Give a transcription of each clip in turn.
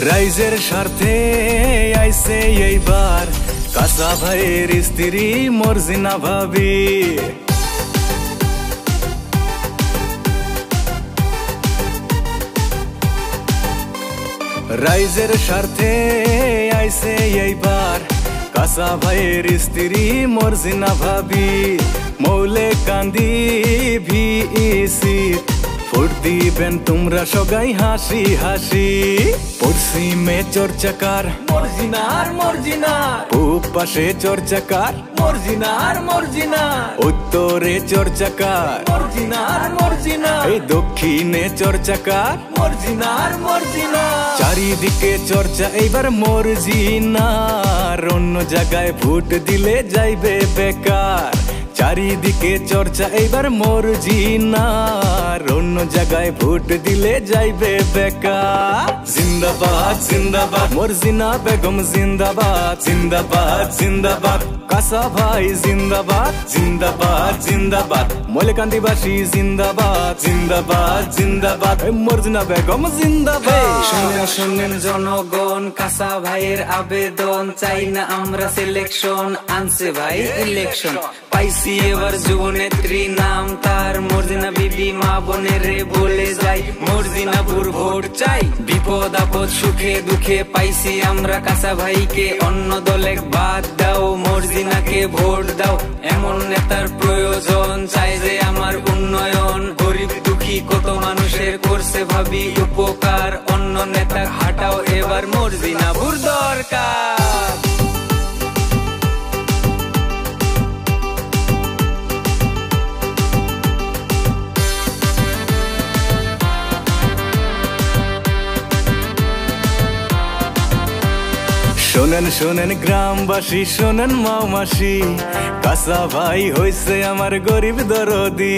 রাইজের স্বার্থে আইছে এইবার কাঁচা ভাইয়ের স্ত্রী মর্জিনা ভাবি। রাইজের স্বার্থে আইছে এইবার কাঁচা ভাইয়ের স্ত্রী মর্জিনা ভাবি। মৌলে কান্দি ভিসি ফুট দিবেন তোমরা সগাই হাসি হাসি। পশ্চিমে চর্চাকার মর্জিনার মর্জিনার, পূব পাশে চর্চাকার মর্জিনার মর্জিনার, উত্তরে চর্চাকার মর্জিনার মর্জিনার, এই দক্ষিণে চর্চাকার মর্জিনার মর্জিনার। চারিদিকে চর্চা এইবার মর্জিনার, অন্য জায়গায় ভোট দিলে যাইবে বেকার। চারিদিকে চর্চা এইবার মর্জিনার, অন্য জায়গায় ভোট দিলে যাইবে বেকার। জিন্দাবাদ জিন্দাবাদ মর্জিনা বেগম জিন্দাবাদ, জিন্দাবাদ জিন্দাবাদ কাঁচা ভাই জিন্দাবাদ, জিন্দাবাদ জিন্দাবাদ মলেকান্দিবাসী জিন্দাবাদ, জিন্দাবাদ জিন্দাবাদ মর্জিনা বেগম জিন্দাবাদ। শুনেন শুনেন জনগণ, কাঁচা ভাইয়ের আবেদন, চাই না আমরা সিলেকশন, আনছে ভাই ইলেকশন। পাইছি এবার যুবনেত্রী, নাম তার মর্জিনা বিবি। মা বোনের রে বলে যাই, মর্জিনাপুর ভোট চাই। বিপদ আপদ সুখে দুঃখে পাইছি আমরা কাঁচা ভাইকে, অন্য দলে বাদ দাও, মর্জিনাকে ভোট দাও। এমন নেতার প্রয়োজন, চাই যে আমার উন্নয়ন। গরিব দুঃখী কত মানুষের করছে ভাবি উপকার, অন্য নেতা হাটাও এবার মর্জিনাপুর দরকার। শোনেন শোনেন গ্রামবাসী, শোনেন মাওমাসি, কাঁচা ভাই হইছে আমার গরিব দরদি।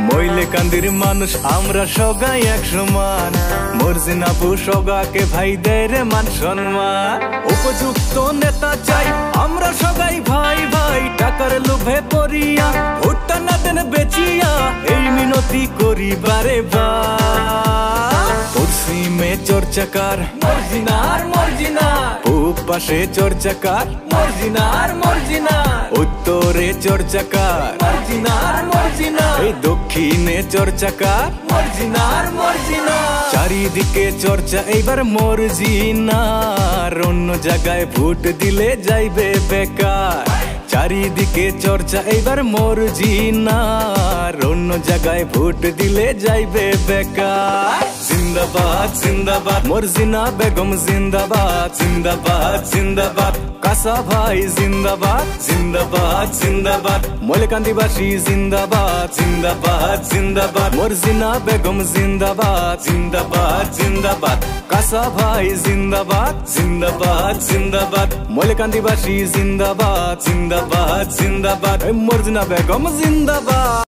মইলে কান্দির মানুষ আমরা সগাই এক সমান, মর্জিনাপু সগাকে ভাই দেয় রে মান সম্মান। উপযুক্ত নেতা চাই আমরা সগাই ভাই ভাই, টাকার লোভে পড়িয়া ভোটটা না দেন বেচিয়া, এই মিনতি করি বারে বার। পশ্চিমে চর্চাকার মর্জিনার মর্জিনার, পূব পাশে চর্চাকার মর্জিনার মর্জিনার, উত্তরে চর্চাকার মর্জিনার মর্জিনার, এই দক্ষিণে চর্চাকার মর্জিনার মর্জিনার। চারিদিকে চর্চা এইবার মর্জিনার, অন্য জায়গায় ভোট দিলে যাইবে বেকার। চারিদিকে চর্চা এইবার মর্জিনার, অন্য জায়গায় ভোট দিলে যাইবে বেকার। জিন্দাবাদ জিন্দাবাদ মর্জিনা বেগম জিন্দাবাদ, জিন্দাবাদ জিন্দাবাদ কাঁচা ভাই জিন্দাবাদ, জিন্দাবাদ জিন্দাবাদ মলেকান্দিবাসী জিন্দাবাদ, জিন্দাবাদ জিন্দাবাদ মর্জিনা বেগম জিন্দাবাদ, জিন্দাবাদ জিন্দাবাদ কাঁচা ভাই জিন্দাবাদ, জিন্দাবাদ জিন্দাবাদ মলেকান্দিবাসী জিন্দাবাদ, জিন্দাবাদ জিন্দাবাদ মর্জিনা বেগম জিন্দাবাদ।